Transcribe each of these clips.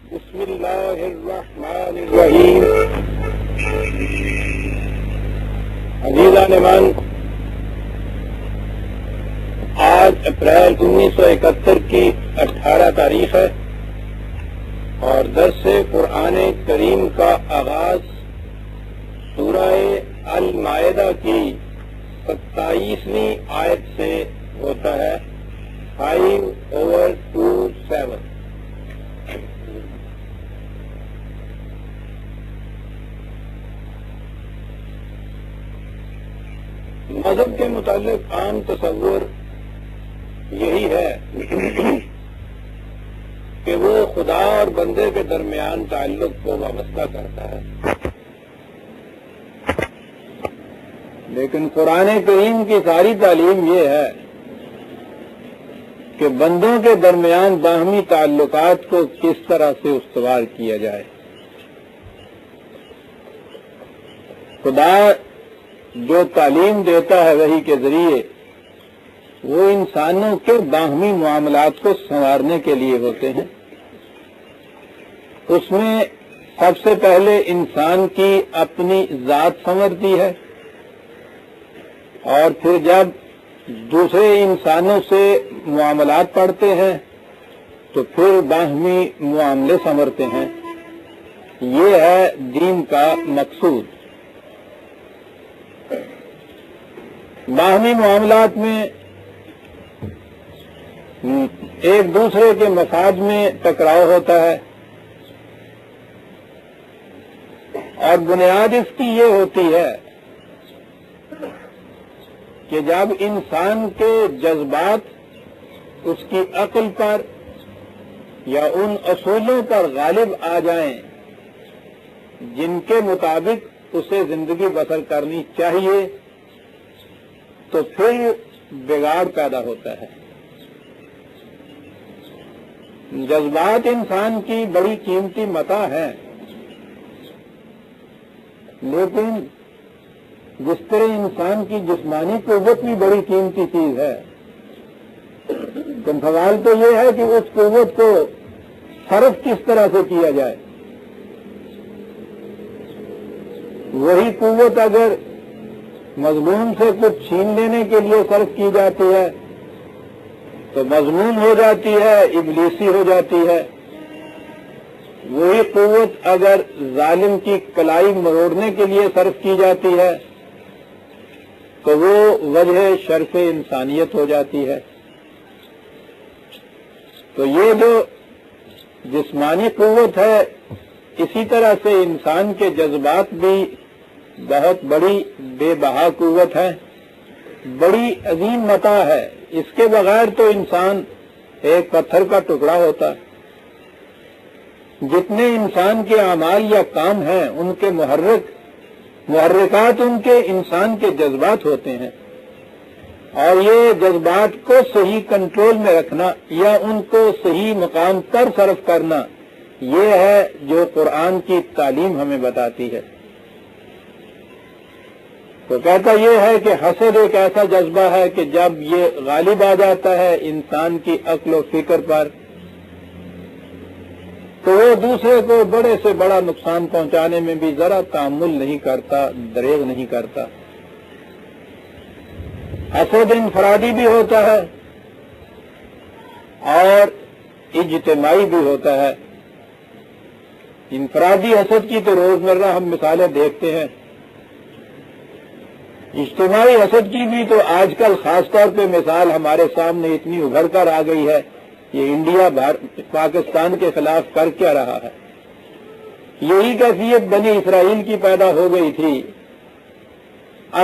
بسم اللہ الرحمن الرحیم. عزیزان من، آج اپریل 1971 کی 18 تاریخ ہے اور درس قرآن کریم کا آغاز سورہ المائدہ کی 27ویں آیت سے ہوتا ہے. 5/27. مذہب کے متعلق عام تصور یہی ہے کہ وہ خدا اور بندے کے درمیان تعلق کو وابستہ کرتا ہے، لیکن قرآن کریم کی ساری تعلیم یہ ہے کہ بندوں کے درمیان باہمی تعلقات کو کس طرح سے استوار کیا جائے. خدا جو تعلیم دیتا ہے وحی کے ذریعے وہ انسانوں کے باہمی معاملات کو سنوارنے کے لیے ہوتے ہیں. اس میں سب سے پہلے انسان کی اپنی ذات سنورتی ہے، اور پھر جب دوسرے انسانوں سے معاملات پڑھتے ہیں تو پھر باہمی معاملے سنورتے ہیں. یہ ہے دین کا مقصود. باہمی معاملات میں ایک دوسرے کے مفاد میں ٹکراؤ ہوتا ہے، اور بنیاد اس کی یہ ہوتی ہے کہ جب انسان کے جذبات اس کی عقل پر یا ان اصولوں پر غالب آ جائیں جن کے مطابق اسے زندگی بسر کرنی چاہیے، تو پھر بگاڑ پیدا ہوتا ہے. جذبات انسان کی بڑی قیمتی متاع ہے، لیکن جس طرح انسان کی جسمانی قوت بھی بڑی قیمتی چیز ہے، تو سوال تو یہ ہے کہ اس قوت کو صرف کس طرح سے کیا جائے. وہی قوت اگر مظلوم سے کچھ چھین لینے کے لیے صرف کی جاتی ہے تو مذموم ہو جاتی ہے، ابلیسی ہو جاتی ہے. وہی قوت اگر ظالم کی کلائی مروڑنے کے لیے صرف کی جاتی ہے تو وہ وجہ شرف انسانیت ہو جاتی ہے. تو یہ جو جسمانی قوت ہے، اسی طرح سے انسان کے جذبات بھی بہت بڑی بے بہا قوت ہے، بڑی عظیم متاع ہے. اس کے بغیر تو انسان ایک پتھر کا ٹکڑا ہوتا ہے. جتنے انسان کے اعمال یا کام ہیں ان کے محرکات ان کے انسان کے جذبات ہوتے ہیں، اور یہ جذبات کو صحیح کنٹرول میں رکھنا یا ان کو صحیح مقام پر صرف کرنا، یہ ہے جو قرآن کی تعلیم ہمیں بتاتی ہے. تو کہتا یہ ہے کہ حسد ایک ایسا جذبہ ہے کہ جب یہ غالب آ جاتا ہے انسان کی عقل و فکر پر تو وہ دوسرے کو بڑے سے بڑا نقصان پہنچانے میں بھی ذرا تحمل نہیں کرتا، دریغ نہیں کرتا. حسد انفرادی بھی ہوتا ہے اور اجتماعی بھی ہوتا ہے. انفرادی حسد کی تو روزمرہ ہم مثالیں دیکھتے ہیں. اجتماعی حسد کی بھی تو آج کل خاص طور پہ مثال ہمارے سامنے اتنی ابھر کر آ گئی ہے. یہ انڈیا پاکستان کے خلاف کر کیا رہا ہے؟ یہی کیفیت بنی اسرائیل کی پیدا ہو گئی تھی.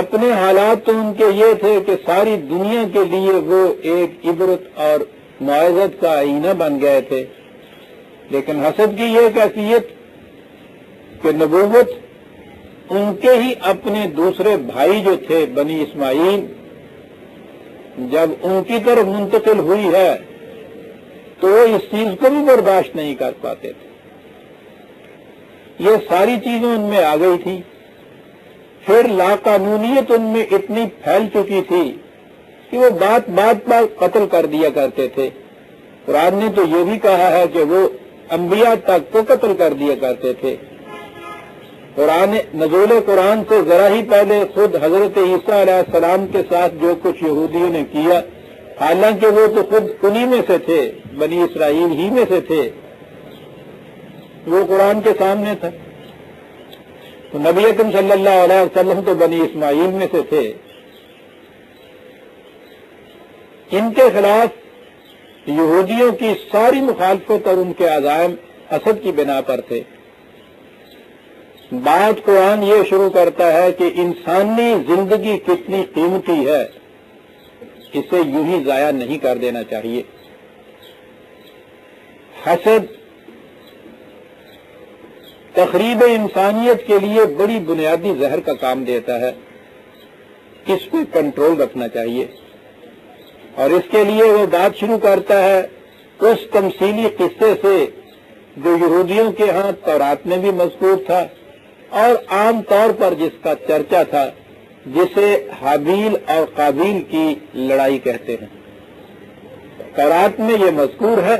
اپنے حالات تو ان کے یہ تھے کہ ساری دنیا کے لیے وہ ایک عبرت اور معزت کا آئینہ بن گئے تھے، لیکن حسد کی یہ کیفیت کہ نبوت ان کے ہی اپنے دوسرے بھائی جو تھے بنی اسماعیل، جب ان کی طرف منتقل ہوئی ہے تو وہ اس چیز کو بھی برداشت نہیں کر پاتے تھے. یہ ساری چیزیں ان میں آ گئی تھی. پھر لاقانونیت ان میں اتنی پھیل چکی تھی کہ وہ بات بات پر قتل کر دیا کرتے تھے. قرآن نے تو یہ بھی کہا ہے کہ وہ انبیاء تک کو قتل کر دیا کرتے تھے۔ نزول قرآن سے ذرا ہی پہلے خود حضرت عیسیٰ علیہ السلام کے ساتھ جو کچھ یہودیوں نے کیا، حالانکہ وہ تو خود انہی میں سے تھے، بنی اسرائیل ہی میں سے تھے، وہ قرآن کے سامنے تھا۔ تو نبی اکرم صلی اللہ علیہ وسلم تو بنی اسماعیل میں سے تھے۔ ان کے خلاف یہودیوں کی ساری مخالفت اور ان کے عزائم حسد کی بنا پر تھے۔ بات قرآن یہ شروع کرتا ہے کہ انسانی زندگی کتنی قیمتی ہے، اسے یوں ہی ضائع نہیں کر دینا چاہیے۔ حسد تخریب انسانیت کے لیے بڑی بنیادی زہر کا کام دیتا ہے، اس پہ کنٹرول رکھنا چاہیے۔ اور اس کے لیے وہ بات شروع کرتا ہے اس تمثیلی قصے سے جو یہودیوں کے ہاں تورات میں بھی مذکور تھا اور عام طور پر جس کا چرچا تھا، جسے حابیل اور قابیل کی لڑائی کہتے ہیں۔ تورات میں یہ مذکور ہے،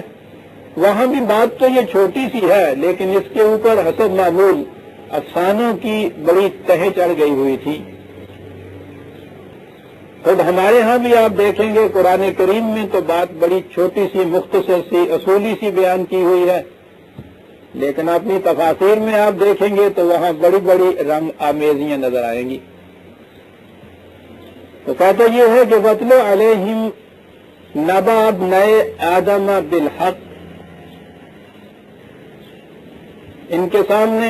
وہاں بھی بات تو یہ چھوٹی سی ہے، لیکن اس کے اوپر حسب معمول افسانوں کی بڑی تہ چڑھ گئی ہوئی تھی۔ خود ہمارے ہاں بھی آپ دیکھیں گے قرآن کریم میں تو بات بڑی چھوٹی سی، مختصر سی، اصولی سی بیان کی ہوئی ہے، لیکن اپنی تفاسیر میں آپ دیکھیں گے تو وہاں بڑی بڑی رنگ آمیزیاں نظر آئیں گی۔ تو کہتے یہ ہے کہ وَاتْلُ عَلَيْهِمْ نَبَأَ ابْنَيْ آدَمَ بِالْحَقِّ، ان کے سامنے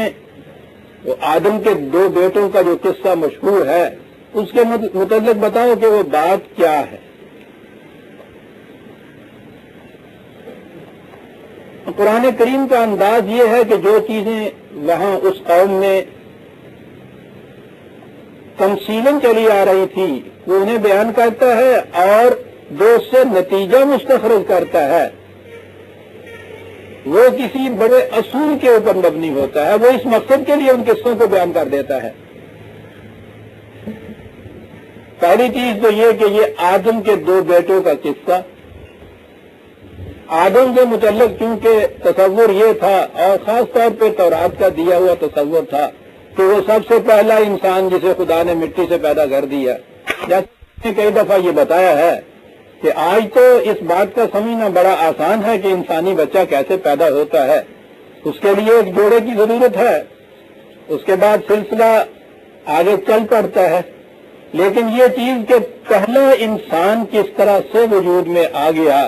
وہ آدم کے دو بیٹوں کا جو قصہ مشہور ہے اس کے متعلق بتاؤ کہ وہ بات کیا ہے۔ قرآن کریم کا انداز یہ ہے کہ جو چیزیں وہاں اس قوم میں تمثیلاً چلی آ رہی تھی وہ انہیں بیان کرتا ہے اور جو اس سے نتیجہ مستخرج کرتا ہے وہ کسی بڑے اصول کے اوپر مبنی ہوتا ہے، وہ اس مقصد کے لیے ان قصوں کو بیان کر دیتا ہے۔ پہلی چیز تو یہ کہ یہ آدم کے دو بیٹوں کا قصہ، آدم کے متعلق چونکہ تصور یہ تھا اور خاص طور پہ تورات کا دیا ہوا تصور تھا کہ وہ سب سے پہلا انسان جسے خدا نے مٹی سے پیدا کر دیا۔ جیسے کئی دفعہ یہ بتایا ہے کہ آج تو اس بات کا سمجھنا بڑا آسان ہے کہ انسانی بچہ کیسے پیدا ہوتا ہے، اس کے لیے ایک جوڑے کی ضرورت ہے، اس کے بعد سلسلہ آگے چل پڑتا ہے، لیکن یہ چیز کہ پہلا انسان کس طرح سے وجود میں آ گیا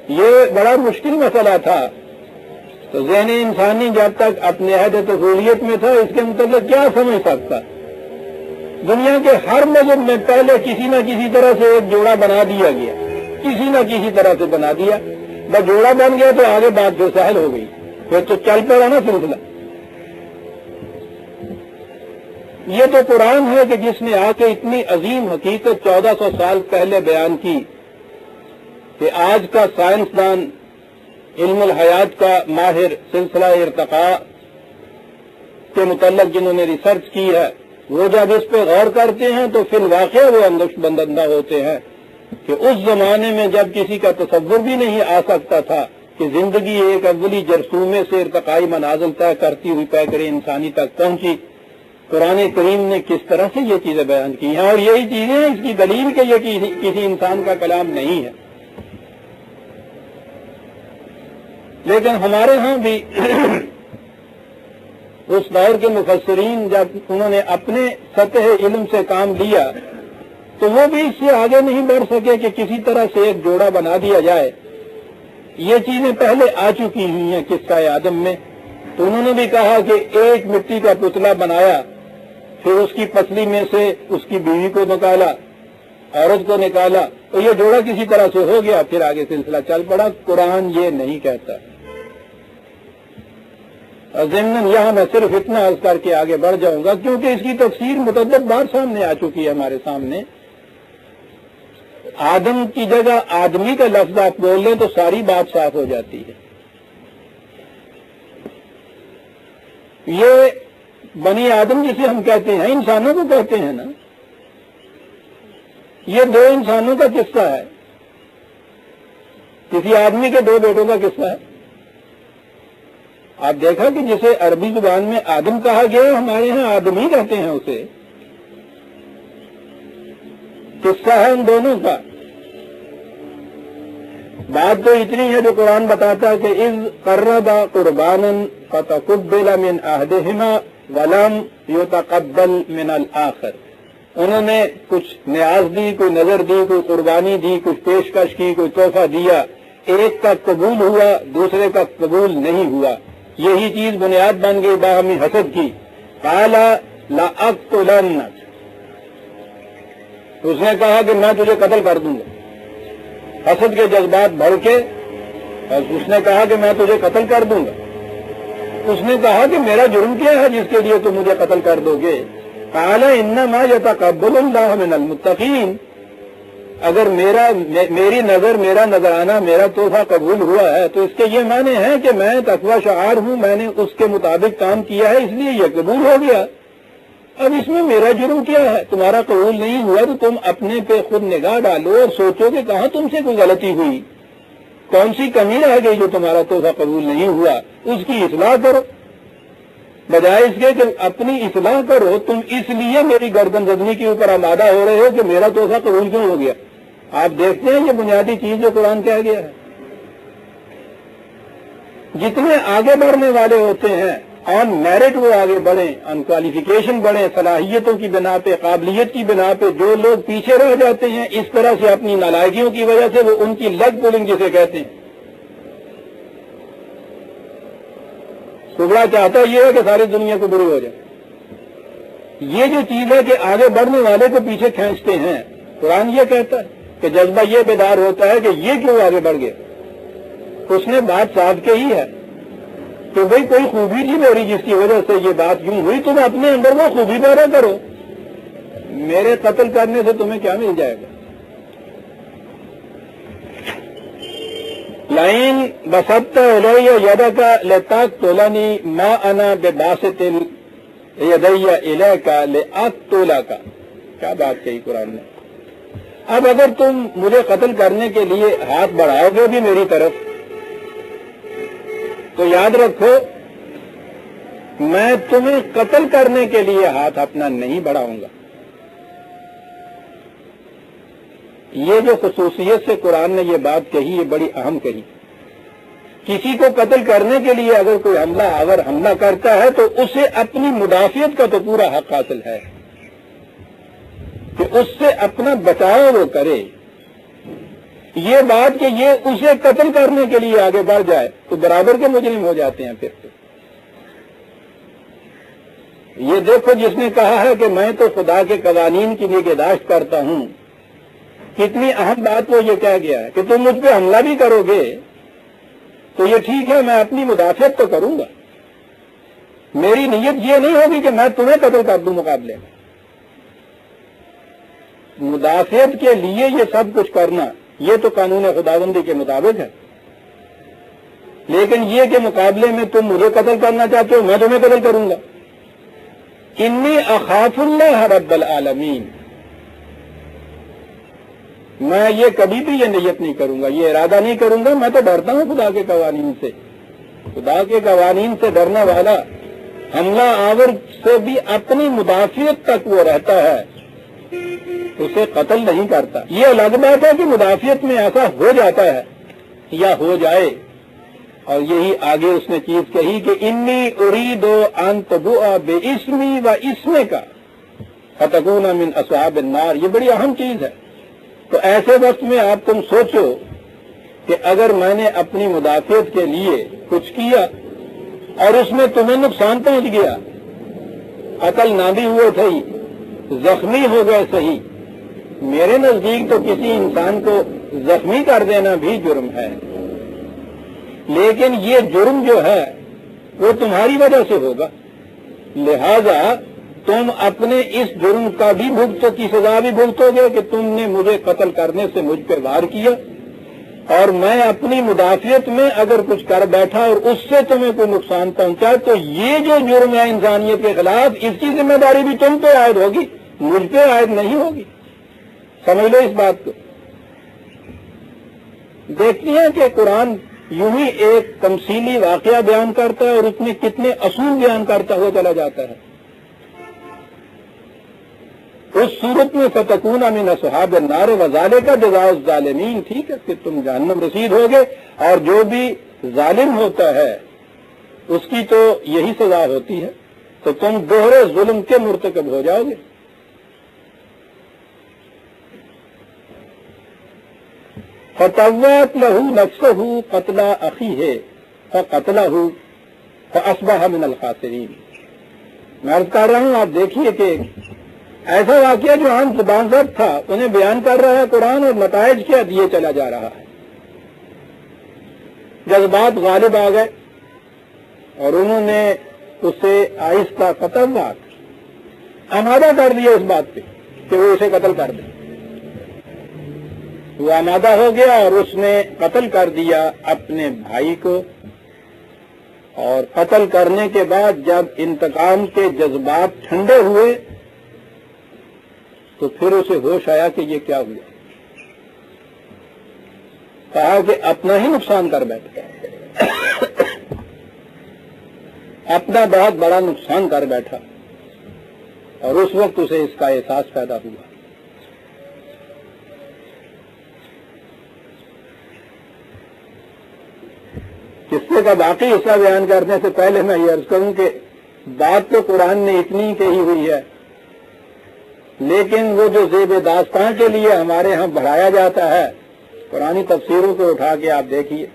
یہ بڑا مشکل مسئلہ تھا۔ تو ذہن انسانی جب تک اپنے عہد طفولیت میں تھا اس کے متعلق کیا سمجھ سکتا؟ دنیا کے ہر مذہب میں پہلے کسی نہ کسی طرح سے ایک جوڑا بنا دیا گیا، کسی نہ کسی طرح سے بنا دیا، بس جوڑا بن گیا تو آگے بات جو سہل ہو گئی، پھر تو چل پڑا نا سلسلہ۔ یہ تو قرآن ہے کہ جس نے آ کے اتنی عظیم حقیقت 1400 سال پہلے بیان کی کہ آج کا سائنسدان، علم الحیات کا ماہر، سلسلہ ارتقاء کے متعلق جنہوں نے ریسرچ کی ہے وہ جب اس پہ غور کرتے ہیں تو فی الواقع وہ اندوش بندندہ ہوتے ہیں کہ اس زمانے میں جب کسی کا تصور بھی نہیں آ سکتا تھا کہ زندگی ایک اولی جرثومے سے ارتقائی منازل طے کرتی ہوئی طے کرے انسانی تک پہنچی، قرآن کریم نے کس طرح سے یہ چیزیں بیان کی ہیں، اور یہی چیزیں اس کی دلیل کہ یہ کسی انسان کا کلام نہیں ہے۔ لیکن ہمارے ہاں بھی اس دور کے مفسرین جب انہوں نے اپنے سطح علم سے کام لیا تو وہ بھی اس سے آگے نہیں بڑھ سکے کہ کسی طرح سے ایک جوڑا بنا دیا جائے۔ یہ چیزیں پہلے آ چکی ہوئی ہیں قصہ آدم میں، تو انہوں نے بھی کہا کہ ایک مٹی کا پتلا بنایا، پھر اس کی پتلی میں سے اس کی بیوی کو نکالا، عورت کو نکالا، تو یہ جوڑا کسی طرح سے ہو گیا، پھر آگے سلسلہ چل پڑا۔ قرآن یہ نہیں کہتا۔ ضمن یہاں میں صرف اتنا عرض کر کے آگے بڑھ جاؤں گا کیونکہ اس کی تفسیر متعدد بار سامنے آ چکی ہے ہمارے سامنے۔ آدم کی جگہ آدمی کا لفظ آپ بول لیں تو ساری بات صاف ہو جاتی ہے۔ یہ بنی آدم جسے ہم کہتے ہیں، انسانوں کو کہتے ہیں نا، یہ دو انسانوں کا قصہ ہے، کسی آدمی کے دو بیٹوں کا قصہ ہے۔ آپ دیکھا کہ جسے عربی زبان میں آدم کہا گیا ہمارے ہاں آدمی کہتے ہیں اسے. قصہ ہے ان دونوں کا. بات تو اتنی ہے جو قرآن بتاتا ہے کہ اذ قربا قربانا فتقبل من احدهما ولم يتقبل من الاخر. انہوں نے کچھ نیاز دی، کوئی نظر دی، کوئی قربانی دی، کچھ پیشکش کی، کوئی تحفہ دیا. ایک کا قبول ہوا، دوسرے کا قبول نہیں ہوا. یہی چیز بنیاد بن گئی باہمی حسد کی. قال لأقتلنك، اس نے کہا کہ میں تجھے قتل کر دوں گا. حسد کے جذبات بڑھ کے اس نے کہا کہ میں تجھے قتل کر دوں گا. اس نے کہا کہ میرا جرم کیا ہے جس کے لیے تم مجھے قتل کر دو گے؟ قال انما يتقبل الله من المتقین. اگر میری نظر، میرا نظرانہ، میرا تحفہ قبول ہوا ہے تو اس کے یہ معنی ہے کہ میں تقوی شعار ہوں، میں نے اس کے مطابق کام کیا ہے، اس لیے یہ قبول ہو گیا. اب اس میں میرا جرم کیا ہے؟ تمہارا قبول نہیں ہوا تو تم اپنے پہ خود نگاہ ڈالو اور سوچو کہ کہاں تم سے کوئی غلطی ہوئی، کون سی کمی رہ گئی جو تمہارا تحفہ قبول نہیں ہوا. اس کی اصلاح کرو. بجائے اس کے کہ اپنی اصلاح کرو، تم اس لیے میری گردن زدنی کے اوپر آمادہ ہو رہے ہو کہ میرا تحفہ قبول کیوں ہو گیا. آپ دیکھتے ہیں یہ بنیادی چیز جو قرآن کہہ گیا ہے. جتنے آگے بڑھنے والے ہوتے ہیں آن میرٹ وہ آگے بڑھیں، آن کوالیفیکیشن بڑھیں، صلاحیتوں کی بنا پہ، قابلیت کی بنا پہ. جو لوگ پیچھے رہ جاتے ہیں اس طرح سے اپنی نالائکیوں کی وجہ سے، وہ ان کی لگ پولنگ جسے کہتے ہیں. سبڑا چاہتا یہ ہے کہ ساری دنیا کو بری ہو جائے. یہ جو چیز ہے کہ آگے بڑھنے والے کو پیچھے کھینچتے ہیں، قرآن یہ کہتا ہے کہ جذبہ یہ بیدار ہوتا ہے کہ یہ کیوں آگے بڑھ گیا. اس نے بات صاف کہی ہے کہ بھئی کوئی خوبی تھی میری جس کی وجہ سے یہ بات یوں ہوئی، تم اپنے اندر وہ خوبی پیدا کرو. میرے قتل کرنے سے تمہیں کیا مل جائے گا؟ لئن بسطت الی یدک لتقتلنی ما انا بباسط یدی الیک لاقتلک. کیا بات کہی قرآن نے. اب اگر تم مجھے قتل کرنے کے لیے ہاتھ بڑھاؤ گے بھی میری طرف تو یاد رکھو میں تمہیں قتل کرنے کے لیے ہاتھ اپنا نہیں بڑھاؤں گا. یہ جو خصوصیت سے قرآن نے یہ بات کہی یہ بڑی اہم کہی. کسی کو قتل کرنے کے لیے اگر کوئی حملہ کرتا ہے تو اسے اپنی مدافعت کا تو پورا حق حاصل ہے کہ اس سے اپنا بچاؤ وہ کرے. یہ بات کہ یہ اسے قتل کرنے کے لیے آگے بڑھ جائے تو برابر کے مجرم ہو جاتے ہیں. پھر یہ دیکھو جس نے کہا ہے کہ میں تو خدا کے قوانین کی نگہداشت کرتا ہوں، کتنی اہم بات وہ یہ کہہ گیا ہے کہ تم مجھ پہ حملہ بھی کرو گے تو یہ ٹھیک ہے، میں اپنی مدافعت تو کروں گا. میری نیت یہ نہیں ہوگی کہ میں تمہیں قتل کر دوں. مقابلے میں مدافعت کے لیے یہ سب کچھ کرنا یہ تو قانون خداوندی کے مطابق ہے. لیکن یہ کہ مقابلے میں تم مجھے قتل کرنا چاہتے ہو، میں تمہیں قتل کروں گا. انی اخاف اللہ رب العالمین. میں یہ کبھی بھی یہ نیت نہیں کروں گا، یہ ارادہ نہیں کروں گا. میں تو ڈرتا ہوں خدا کے قوانین سے. خدا کے قوانین سے ڈرنے والا حملہ آور سے بھی اپنی مدافعت تک وہ رہتا ہے، اسے قتل نہیں کرتا. یہ الگ بات ہے کہ مدافعت میں ایسا ہو جاتا ہے یا ہو جائے. اور یہی آگے اس نے چیز کہی کہ انی اريد ان تبوء باسمی و اسمک فتکون من اصحاب النار. یہ بڑی اہم چیز ہے. تو ایسے وقت میں آپ تم سوچو کہ اگر میں نے اپنی مدافعت کے لیے کچھ کیا اور اس میں تمہیں نقصان پہنچ گیا، قتل نہ بھی ہوئے صحیح، زخمی ہو گئے صحیح. میرے نزدیک تو کسی انسان کو زخمی کر دینا بھی جرم ہے، لیکن یہ جرم جو ہے وہ تمہاری وجہ سے ہوگا. لہذا تم اپنے اس جرم کا بھی کی سزا بھی بھگتو گے کہ تم نے مجھے قتل کرنے سے مجھ پر وار کیا، اور میں اپنی مدافعت میں اگر کچھ کر بیٹھا اور اس سے تمہیں کوئی نقصان پہنچا تو یہ جو جرم ہے انسانیت کے خلاف، اس کی ذمہ داری بھی تم پہ عائد ہوگی، مجھ پہ عائد نہیں ہوگی. سمجھ لو اس بات کو. دیکھتی ہیں کہ قرآن یوں ہی ایک تمثیلی واقعہ بیان کرتا ہے اور اس میں کتنے اصول بیان کرتا ہوا چلا جاتا ہے. اس صورت میں فتکون من اصحاب النار وذالک جزاء الظالمین. ٹھیک ہے کہ تم جہنم رسید ہوگے اور جو بھی ظالم ہوتا ہے اس کی تو یہی سزا ہوتی ہے, تو تم دوہرے ظلم کے مرتکب ہو جاؤ گے. فطوعت له نفسه قتل اخیہ فقتلہ فاصبح من الخاسرین. میں عرض کر رہا ہوں آپ دیکھیے کہ ایسا واقعہ جو عام زبان زد تھا انہیں بیان کر رہا ہے قرآن, اور نتائج کیا دیے چلا جا رہا ہے. جذبات غالب آ گئے اور انہوں نے اسے آہستہ قتل آمادہ کر دیا اس بات پہ کہ وہ اسے قتل کر دے. وہ آمادہ ہو گیا اور اس نے قتل کر دیا اپنے بھائی کو, اور قتل کرنے کے بعد جب انتقام کے جذبات ٹھنڈے ہوئے تو پھر اسے ہوش آیا کہ یہ کیا ہوا. کہا کہ اپنا ہی نقصان کر بیٹھا, اپنا بہت بڑا نقصان کر بیٹھا, اور اس وقت اسے اس کا احساس پیدا ہوا. قصے کا باقی حصہ بیان کرنے سے پہلے میں یہ عرض کروں کہ بات تو قرآن نے اتنی کہی ہوئی ہے, لیکن وہ جو زیب داستان کے لیے ہمارے ہاں بڑھایا جاتا ہے, قرآنی تفسیروں کو اٹھا کے آپ دیکھیے,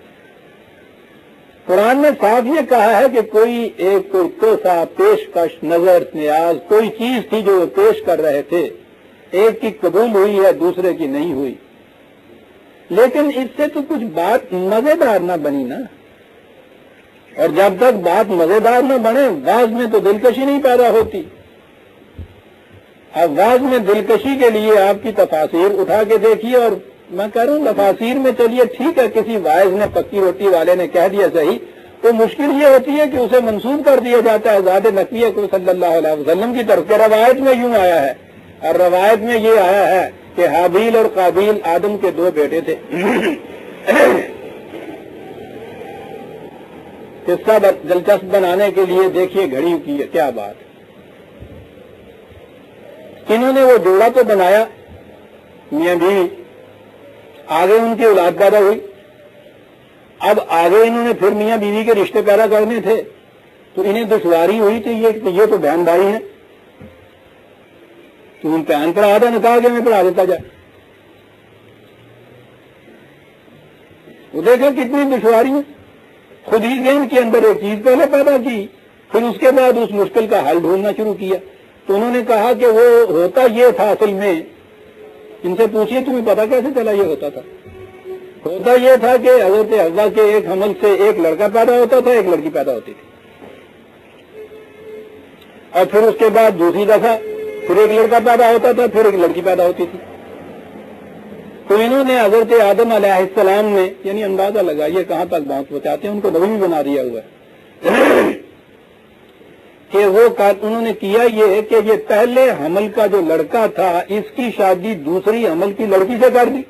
قرآن نے صاف یہ کہا ہے کہ کوئی تحفہ, پیشکش, نظر نیاز, کوئی چیز تھی جو وہ پیش کر رہے تھے, ایک کی قبول ہوئی ہے دوسرے کی نہیں ہوئی. لیکن اس سے تو کچھ بات مزیدار نہ بنی نا, اور جب تک بات مزیدار نہ بنے واز میں تو دلکشی نہیں پیدا ہوتی. اب واز میں دلکشی کے لیے آپ کی تفاسیر اٹھا کے دیکھیے, اور میں کہہ رہا ہوں تفاسیر میں چلیے ٹھیک ہے کسی واعظ نے, پکی روٹی والے نے کہہ دیا صحیح, تو مشکل یہ ہوتی ہے کہ اسے منسوب کر دیا جاتا ہے ذات نقیہ کو صلی اللہ علیہ وسلم کی طرف. کہ روایت میں یوں آیا ہے, اور روایت میں یہ آیا ہے کہ حابیل اور قابیل آدم کے دو بیٹے تھے. قصہ دلچسپ بنانے کے لیے دیکھیے گھڑی کی کیا بات. انہوں نے وہ جوڑا تو بنایا میاں بیوی, آگے ان کی اولاد پیدا ہوئی. اب آگے انہوں نے پھر میاں بیوی کے رشتے پیدا کرنے تھے, تو انہیں دشواری ہوئی کہ یہ تو بہن بھائی ہیں, تو ان بہن پڑھا تھا, نے کہا کہ میں پڑھا دیتا جائے. وہ دیکھیں کتنی دشواری ہے. خود ہی ذہن کے اندر ایک چیز پہلے پیدا کی, پھر اس کے بعد اس مشکل کا حل ڈھونڈنا شروع کیا. تو انہوں نے کہا کہ وہ ہوتا یہ تھا اصل میں, ان سے پوچھئے تمہیں پتا کیسے چلا یہ ہوتا تھا. ہوتا یہ تھا کہ حضرت حوا کے ایک حمل سے ایک لڑکا پیدا ہوتا تھا, ایک لڑکی پیدا ہوتی تھی, اور پھر اس کے بعد دوسری دفعہ پھر ایک لڑکا پیدا ہوتا تھا, پھر ایک لڑکی پیدا ہوتی تھی. تو انہوں نے حضرت آدم علیہ السلام نے, یعنی اندازہ لگائیے کہاں تک بات پہنچاتے ہیں, ان کو نبی بنا دیا ہوا ہے کہ وہ انہوں نے کیا یہ کہ یہ پہلے حمل کا جو لڑکا تھا اس کی شادی دوسری حمل کی لڑکی سے کر دی,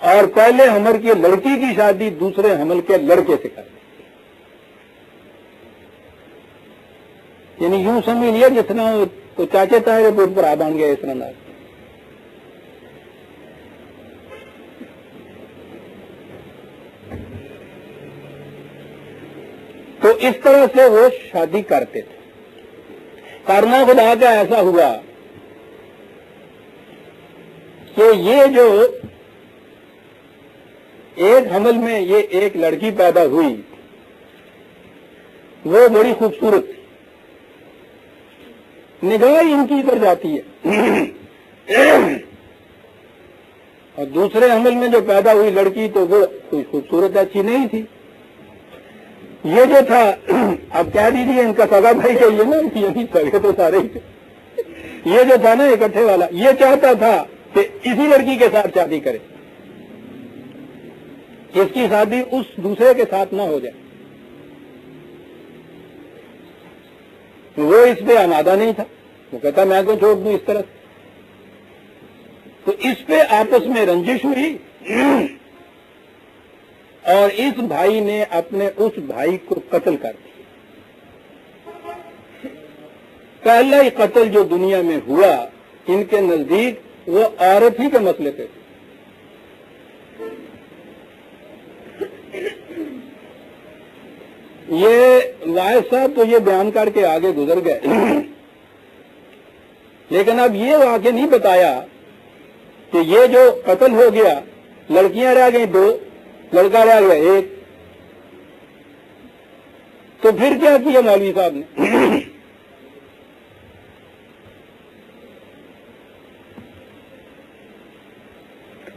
اور پہلے حمل کی لڑکی کی شادی دوسرے حمل کے لڑکے سے کر دی. یعنی یوں سمجھ لیا جتنا تو چاچے تائے پوت پر آ بن گیا اس طرح. تو اس طرح سے وہ شادی کرتے تھے. کرنا خدا کا ایسا ہوا کہ یہ جو ایک حمل میں یہ ایک لڑکی پیدا ہوئی وہ بڑی خوبصورت تھی, نگاہ ان کی ادھر جاتی ہے, اور دوسرے حمل میں جو پیدا ہوئی لڑکی تو وہ کوئی خوبصورت اچھی نہیں تھی. یہ جو تھا, اب کہہ دیجیے ان کا سگا بھائی چاہیے نا, یعنی سگے تو سارے ہی تھے. یہ جو تھا نا اکٹھے والا, یہ چاہتا تھا کہ اسی لڑکی کے ساتھ شادی کرے, اس کی شادی اس دوسرے کے ساتھ نہ ہو جائے. وہ اس پہ آمادہ نہیں تھا, وہ کہتا میں کو چھوڑ دوں اس طرح سے. تو اس پہ آپس میں رنجش ہوئی, اور اس بھائی نے اپنے اس بھائی کو قتل کر دیا. پہلا ہی قتل جو دنیا میں ہوا ان کے نزدیک وہ عورت ہی کے مسئلے پہ. یہ واحد صاحب تو یہ بیان کر کے آگے گزر گئے، لیکن اب یہ واقعہ نہیں بتایا کہ یہ جو قتل ہو گیا، لڑکیاں رہ گئی 2، لڑکا رہ گیا 1، تو پھر کیا کیا مولوی صاحب نے؟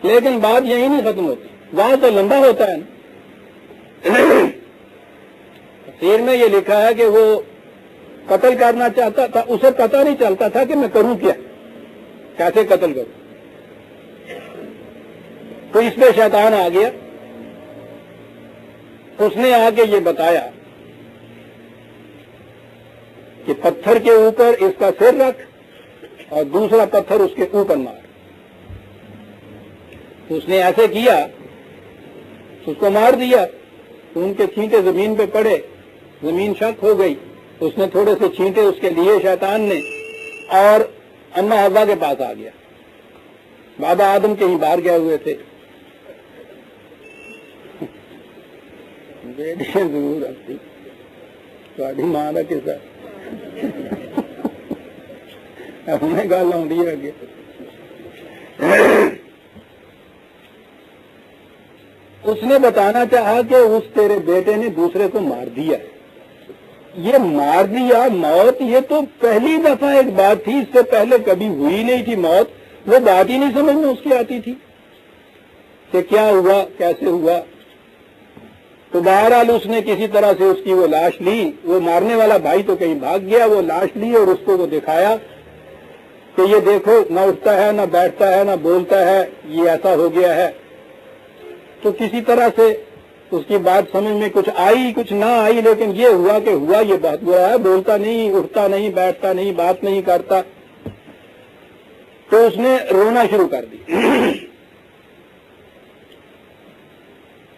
لیکن بات یہی نہیں ختم ہوتی، وہاں تو لمبا ہوتا ہے نا. تفسیر میں یہ لکھا ہے کہ وہ قتل کرنا چاہتا تھا، اسے پتہ نہیں چلتا تھا کہ میں کروں کیا، کیسے قتل کروں. تو اس پہ شیطان آ گیا، اس نے آ کے یہ بتایا کہ پتھر کے اوپر اس کا سر رکھ اور دوسرا پتھر اس کے اوپر مار. اس نے ایسے کیا، اس کو مار دیا، ان کے چھینٹے زمین پہ پڑے، زمین شک ہو گئی. اس نے تھوڑے سے چھینٹے اس کے لیے شیطان نے، اور اما حوا کے پاس آ گیا. بابا آدم کہیں باہر گئے ہوئے تھے. بیٹیاں ضرور آتی، تھوڑی ماں کا کسا ہمیں گل آئی ہے اگے. اس نے بتانا چاہا کہ اس تیرے بیٹے نے دوسرے کو مار دیا. یہ مار دیا، موت، یہ تو پہلی دفعہ ایک بات تھی، اس سے پہلے کبھی ہوئی نہیں تھی موت. وہ بات ہی نہیں سمجھ میں اس کی آتی تھی کہ کیا ہوا، کیسے ہوا. تو بہرحال اس نے کسی طرح سے اس کی وہ لاش لی. وہ مارنے والا بھائی تو کہیں بھاگ گیا، وہ لاش لی اور اس کو وہ دکھایا کہ یہ دیکھو، نہ اٹھتا ہے، نہ بیٹھتا ہے، نہ بولتا ہے، یہ ایسا ہو گیا ہے. تو کسی طرح سے اس کی بات سمجھ میں کچھ آئی، کچھ نہ آئی، لیکن یہ ہوا کہ ہوا، یہ بہت برا ہے، بولتا نہیں، اٹھتا نہیں، بیٹھتا نہیں، بات نہیں کرتا. تو اس نے رونا شروع کر دی.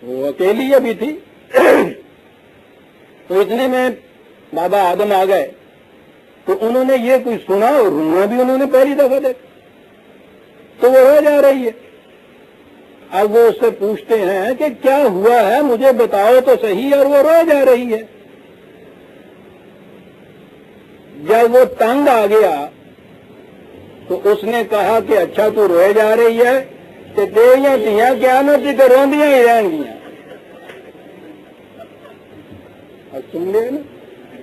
وہ اکیلی ابھی تھی. تو اتنے میں بابا آدم آ گئے، تو انہوں نے یہ کچھ سنا اور رونا بھی انہوں نے پہلی دفعہ دیکھا. تو وہ رو جا رہی ہے. اب وہ اس سے پوچھتے ہیں کہ کیا ہوا ہے، مجھے بتاؤ تو صحیح، اور وہ رو جا رہی ہے. جب وہ تنگ آ گیا تو اس نے کہا کہ اچھا تو روئے جا رہی ہے کہ تیریاں دھیاں کیا نتی تو روندیاں ہی رہن گیاں. سن لے نا،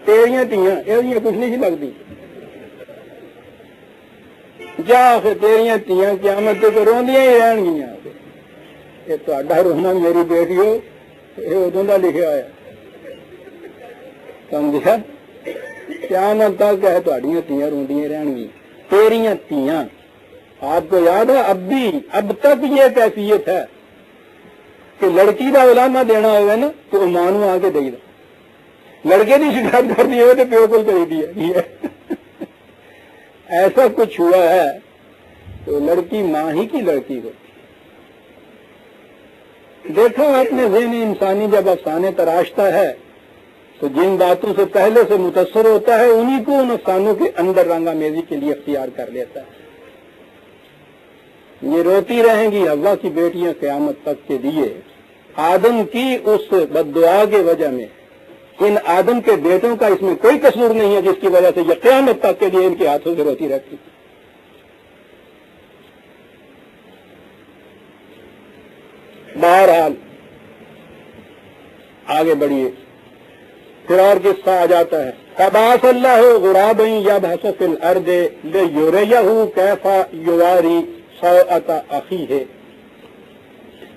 تیریاں دھیاں یہ کچھ نہیں لگتی، جا پھر تیریاں دھیاں قیامت تو روندیاں ہی رہن گیاں. یہ تہاڈا رونا میری بیٹی ہو، یہ ادوں کا لکھا ہے، سمجھا؟ قیامت تک ہے تہاڈیاں دھیاں روندیاں رہن گیاں، تیریاں دھیاں. آپ کو یاد ہے اب تک یہ کیفیت ہے کہ لڑکی کا علامہ دینا ہوگا نا تو ماں نو آ کے دے دو، لڑکے کی شکایت کر دی ہوئے تو پیو کو دے دیا. ایسا کچھ ہوا ہے تو لڑکی ماں ہی کی لڑکی ہوتی. دیکھو اپنے ذہن انسانی جب افسانے تراشتا ہے تو جن باتوں سے پہلے سے متاثر ہوتا ہے انہی کو ان افسانوں کے اندر رنگ آمیزی کے لیے اختیار کر لیتا ہے. یہ روتی رہیں گی حوا کی بیٹیاں قیامت تک کے لیے. آدم کی اس بد دعا کے وجہ میں ان آدم کے بیٹوں کا اس میں کوئی قصور نہیں ہے جس کی وجہ سے یہ قیامت تک کے لیے ان کے ہاتھوں سے روتی رہتی. بہرحال آگے بڑھیے، پھر اور قصہ آ جاتا ہے. فبعث اللہ غرابا یبحث فی الارض لیریہ کیف یواری سوءۃ اخیہ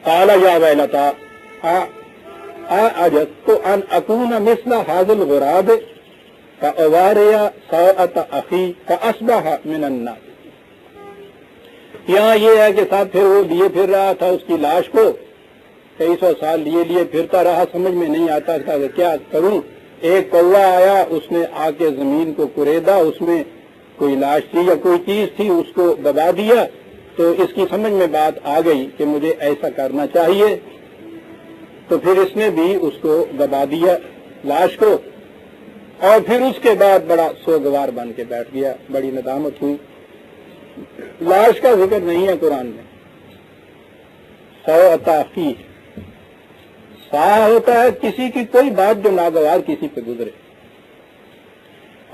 قال یا ویلتى اعجزت ان اکون مثل هذا الغراب فاواری سوءۃ اخی فاصبح من الناس. یہاں یہ ہے کہ صاحب پھر وہ لیے پھر رہا تھا اس کی لاش کو، کئی سو سال لیے پھرتا رہا، سمجھ میں نہیں آتا تھا کہ کیا کروں. ایک کوہ آیا، اس نے آ کے زمین کو کریدا، اس میں کوئی لاش تھی یا کوئی چیز تھی، اس کو دبا دیا. تو اس کی سمجھ میں بات آ گئی کہ مجھے ایسا کرنا چاہیے. تو پھر اس نے بھی اس کو دبا دیا لاش کو، اور پھر اس کے بعد بڑا سوگوار بن کے بیٹھ گیا، بڑی ندامت ہوئی۔ لاش کا ذکر نہیں ہے قرآن میں، سوء ہوتا ہے کسی کی کوئی بات جو ناگوار کسی پہ گزرے،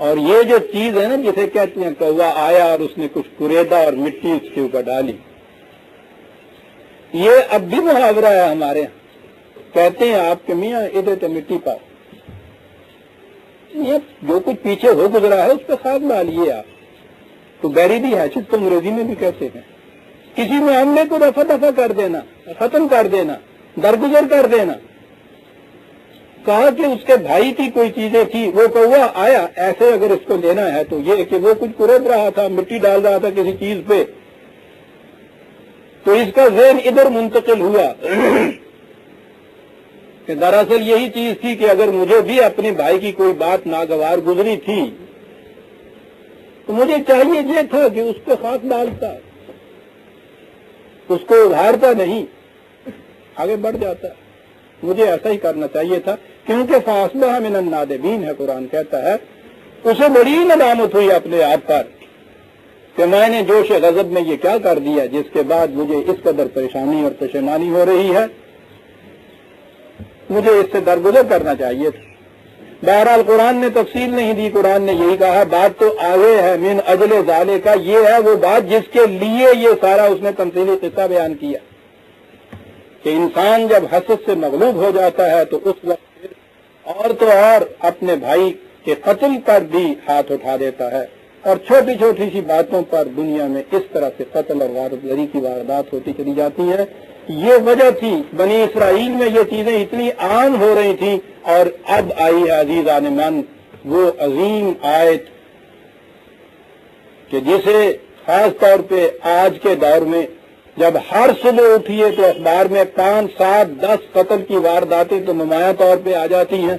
اور یہ جو چیز ہے نا جسے کہتے ہیں کوہ آیا اور اس نے کچھ کوریدا اور مٹی اس کے اوپر ڈالی، یہ اب بھی محاورہ ہے ہمارے یہاں، کہتے ہیں آپ کے میاں ادھر تو مٹی پاؤ، یہ جو کچھ پیچھے ہو گزرا ہے اس پہ خاک ڈالیے آپ، تو بیری دی حیثیت تو انگریزی میں بھی کہتے ہیں، کسی معاملے کو رفع دفع کر دینا، ختم کر دینا، درگزر کر دینا۔ کہا کہ اس کے بھائی کی کوئی چیزیں تھی، وہ کوہ آیا، ایسے اگر اس کو لینا ہے تو یہ کہ وہ کچھ کورد رہا تھا، مٹی ڈال رہا تھا کسی چیز پہ، تو اس کا ذہن ادھر منتقل ہوا کہ دراصل یہی چیز تھی کہ اگر مجھے بھی اپنے بھائی کی کوئی بات ناگوار گزری تھی تو مجھے چاہیے یہ تھا کہ اس پہ خاک ڈالتا، اس کو ابھارتا نہیں، آگے بڑھ جاتا، مجھے ایسا ہی کرنا چاہیے تھا، کیونکہ فاصبح من النادمین ہے، قرآن کہتا ہے اسے بڑی ندامت ہوئی اپنے آپ پر کہ میں نے جوش غضب میں یہ کیا کر دیا جس کے بعد مجھے اس قدر پریشانی اور پشیمانی ہو رہی ہے، مجھے اس سے درگزر کرنا چاہیے تھا۔ بہرحال قرآن نے تفصیل نہیں دی، قرآن نے یہی کہا بات تو آگے ہے، من اجل ذالک کا، یہ ہے وہ بات جس کے لیے یہ سارا اس نے تمثیلی قصہ بیان کیا کہ انسان جب حسد سے مغلوب ہو جاتا ہے تو اس وقت اور تو اور اپنے بھائی کے قتل پر بھی ہاتھ اٹھا دیتا ہے، اور چھوٹی چھوٹی سی باتوں پر دنیا میں اس طرح سے قتل اور غارت گری کی واردات ہوتی چلی جاتی ہے۔ یہ وجہ تھی، بنی اسرائیل میں یہ چیزیں اتنی عام ہو رہی تھیں، اور اب آئی ہے عزیزان من وہ عظیم آیت کہ جسے خاص طور پہ آج کے دور میں جب ہر صبح اٹھیے تو اخبار میں 5، 7، 10 قتل کی وارداتیں تو نمایاں طور پہ آ جاتی ہیں،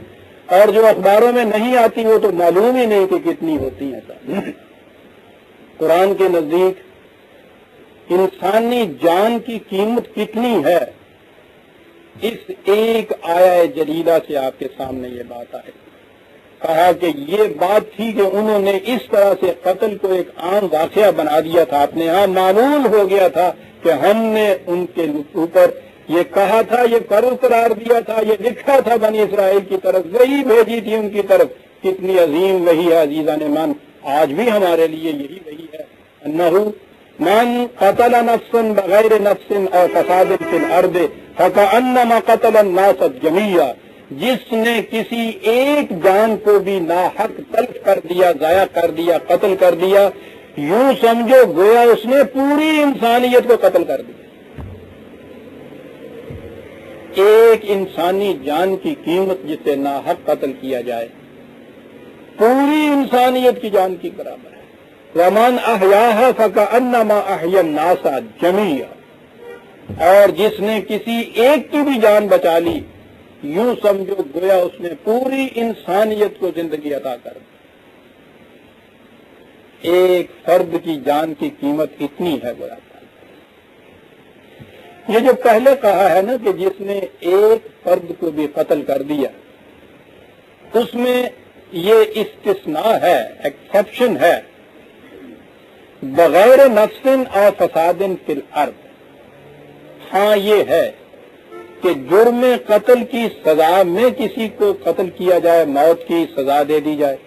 اور جو اخباروں میں نہیں آتی وہ تو معلوم ہی نہیں کہ کتنی ہوتی ہیں۔ قرآن کے نزدیک انسانی جان کی قیمت کتنی ہے، اس ایک آیہ جلیلہ سے آپ کے سامنے یہ بات آئے۔ کہا کہ یہ بات تھی کہ انہوں نے اس طرح سے قتل کو ایک عام واقعہ بنا دیا تھا، اپنے ہاں معمول ہو گیا تھا کہ ہم نے ان کے اوپر یہ کہا تھا، یہ فرض قرار دیا تھا، یہ لکھا تھا بنی اسرائیل کی طرف، وہی بھیجی تھی ان کی طرف۔ کتنی عظیم وہی ہے عزیزان من، آج بھی ہمارے لیے یہی وہی ہے، انہو من قتل نفسا بغیر نفس اور فساد فی الارض فکأنما قتل الناس جميعا، جس نے کسی ایک جان کو بھی ناحق تلف کر دیا، ضائع کر دیا، قتل کر دیا، یوں سمجھو گویا اس نے پوری انسانیت کو قتل کر دیا۔ ایک انسانی جان کی قیمت جسے ناحق قتل کیا جائے پوری انسانیت کی جان کی برابر ہے۔ وَمَنْ أَحْيَاهَا فَكَأَنَّمَا أَحْيَا النَّاسَ جَمِيعًا، اور جس نے کسی ایک کی بھی جان بچا لی، یوں سمجھو گویا اس نے پوری انسانیت کو زندگی عطا کر دی۔ ایک فرد کی جان کی قیمت اتنی ہے گویا۔ یہ جو پہلے کہا ہے نا کہ جس نے ایک فرد کو بھی قتل کر دیا، اس میں یہ استثناء ہے، ایکسیپشن ہے، بغیر نفس اور فساد فی الارض۔ ہاں یہ ہے کہ جرم قتل کی سزا میں کسی کو قتل کیا جائے، موت کی سزا دے دی جائے،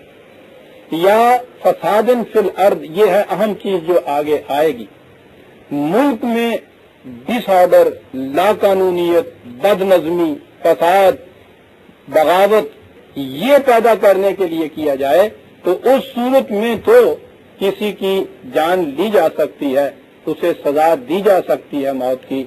یا فساد فی الارض، یہ ہے اہم چیز جو آگے آئے گی، ملک میں ڈس آرڈر، لا قانونیت، بد نظمی، فساد، بغاوت یہ پیدا کرنے کے لیے کیا جائے، تو اس صورت میں تو کسی کی جان لی جا سکتی ہے، اسے سزا دی جا سکتی ہے موت کی،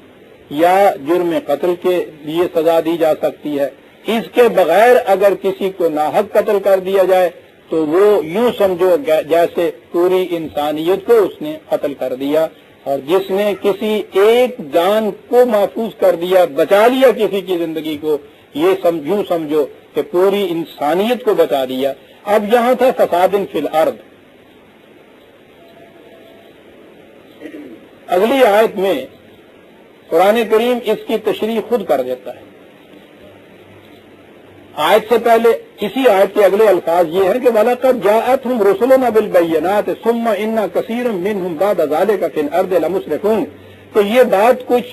یا جرم قتل کے لیے سزا دی جا سکتی ہے۔ اس کے بغیر اگر کسی کو ناحق قتل کر دیا جائے تو وہ یوں سمجھو جیسے پوری انسانیت کو اس نے قتل کر دیا، اور جس نے کسی ایک جان کو محفوظ کر دیا، بچا لیا کسی کی زندگی کو، یہ یوں سمجھو کہ پوری انسانیت کو بچا دیا۔ اب یہاں تھا فساد فی الارض، اگلی آیت میں قرآن کریم اس کی تشریح خود کر دیتا ہے آیت سے پہلے اسی آیت کے اگلے الفاظ یہ ہیں کہ وَلَقَدْ جَاءَتْهُمْ رُسُلُنَا بِالْبَيِّنَاتِ ثُمَّ إِنَّ كَثِيرًا مِّنْهُمْ بَعْدَ ذَلِكَ فِي الْأَرْضِ لَمُسْرِفُونَ. تو یہ بات کچھ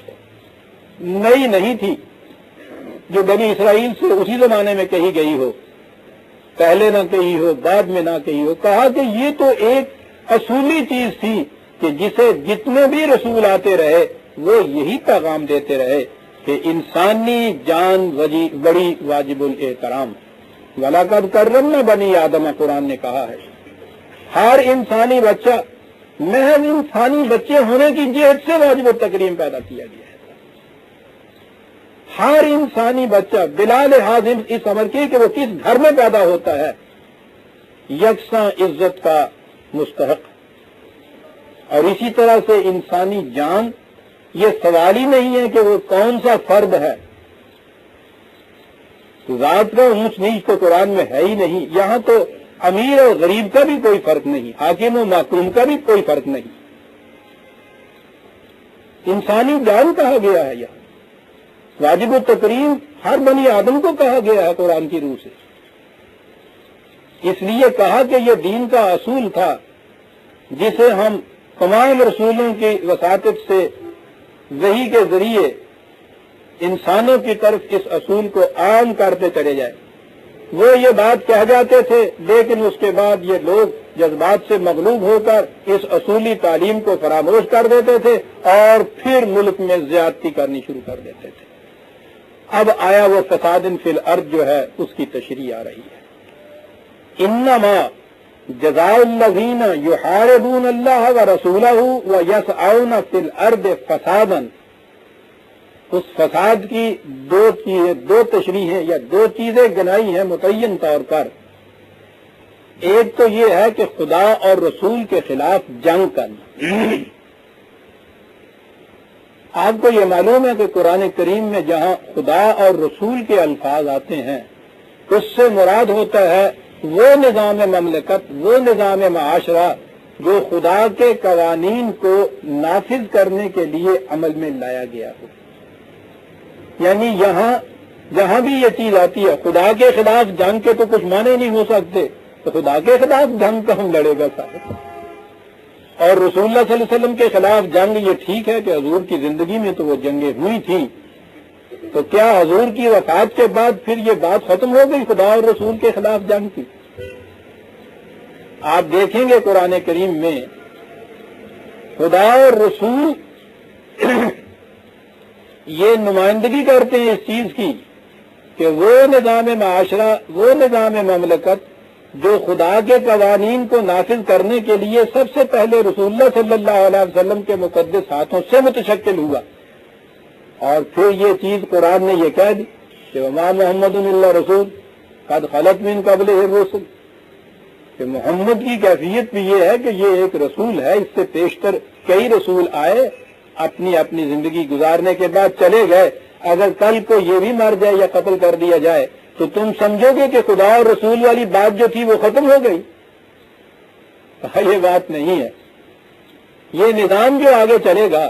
نئی نہیں تھی جو بنی اسرائیل سے اسی زمانے میں کہی گئی ہو، پہلے نہ کہی ہو، بعد میں نہ کہی ہو. کہا کہ یہ تو ایک اصولی چیز تھی کہ جسے جتنے بھی رسول آتے رہے وہ یہی پیغام دیتے رہے کہ انسانی جان بڑی واجب الاحترام. وَلَقَدْ كَرَّمْنَا بَنِي آدَمَ قرآن نے کہا ہے. ہر انسانی بچہ محض انسانی بچے ہونے کی جہت سے واجب التکریم پیدا کیا گیا ہے. ہر انسانی بچہ بلا لحاظ اس امر کے کہ وہ کس گھر میں پیدا ہوتا ہے یکساں عزت کا مستحق. اور اسی طرح سے انسانی جان یہ سوال ہی نہیں ہے کہ وہ کون سا فرد ہے. ذات کا اونچ نیچ تو قرآن میں ہے ہی نہیں. یہاں تو امیر اور غریب کا بھی کوئی فرق نہیں، حاکم و محکوم کا بھی کوئی فرق نہیں. انسانی جان کہا گیا ہے. یہاں واجب التکریم ہر بنی آدم کو کہا گیا ہے قرآن کی روح سے. اس لیے کہا کہ یہ دین کا اصول تھا جسے ہم تمام رسولوں کی وساطت سے وحی کے ذریعے انسانوں کی طرف اس اصول کو عام کرتے چلے جائیں. وہ یہ بات کہہ جاتے تھے لیکن اس کے بعد یہ لوگ جذبات سے مغلوب ہو کر اس اصولی تعلیم کو فراموش کر دیتے تھے اور پھر ملک میں زیادتی کرنی شروع کر دیتے تھے. اب آیا وہ فساد فی الارض جو ہے اس کی تشریح آ رہی ہے. انما جزاء الذین یحاربون اللہ ورسولہ ویسعون فی الارض فسادا. اس فساد کی دو تشریحیں یا دو چیزیں گنائی ہیں متعین طور پر. ایک تو یہ ہے کہ خدا اور رسول کے خلاف جنگ کرنا. آپ کو یہ معلوم ہے کہ قرآن کریم میں جہاں خدا اور رسول کے الفاظ آتے ہیں اس سے مراد ہوتا ہے وہ نظام مملکت، وہ نظام معاشرہ جو خدا کے قوانین کو نافذ کرنے کے لیے عمل میں لایا گیا ہو. یعنی یہاں جہاں بھی یہ چیز آتی ہے خدا کے خلاف جنگ کے تو کچھ معنی نہیں ہو سکتے، تو خدا کے خلاف جنگ کا ہم لڑے گا صاحب. اور رسول اللہ صلی اللہ علیہ وسلم کے خلاف جنگ یہ ٹھیک ہے کہ حضور کی زندگی میں تو وہ جنگیں ہوئی تھیں، تو کیا حضور کی وفات کے بعد پھر یہ بات ختم ہو گئی خدا اور رسول کے خلاف جنگ کی؟ آپ دیکھیں گے قرآن کریم میں خدا اور رسول یہ نمائندگی کرتے ہیں اس چیز کی کہ وہ نظام معاشرہ، وہ نظام مملکت جو خدا کے قوانین کو نافذ کرنے کے لیے سب سے پہلے رسول اللہ صلی اللہ علیہ وسلم کے مقدس ہاتھوں سے متشکل ہوا. اور پھر یہ چیز قرآن نے یہ کہہ دی کہ وما محمد الا رسول قد خلت من قبلہ الرسل، کہ محمد کی کیفیت بھی یہ ہے کہ یہ ایک رسول ہے، اس سے پیشتر کئی رسول آئے، اپنی اپنی زندگی گزارنے کے بعد چلے گئے. اگر کل کو یہ بھی مر جائے یا قتل کر دیا جائے تو تم سمجھو گے کہ خدا اور رسول والی بات جو تھی وہ ختم ہو گئی. یہ بات نہیں ہے. یہ نظام جو آگے چلے گا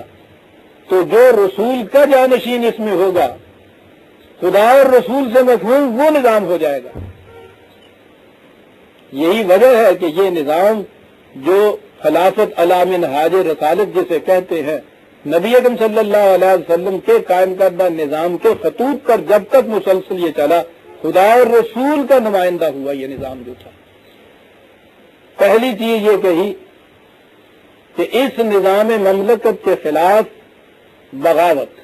تو جو رسول کا جانشین اس میں ہوگا خدا اور رسول سے مفہوم وہ نظام ہو جائے گا. یہی وجہ ہے کہ یہ نظام جو خلافت علی منہاج رسالت جسے کہتے ہیں، نبی اکرم صلی اللہ علیہ وسلم کے قائم کردہ نظام کے خطوط پر جب تک مسلسل یہ چلا خدا اور رسول کا نمائندہ ہوا یہ نظام جو تھا. پہلی چیز یہ کہی کہ اس نظام مملکت کے خلاف بغاوت،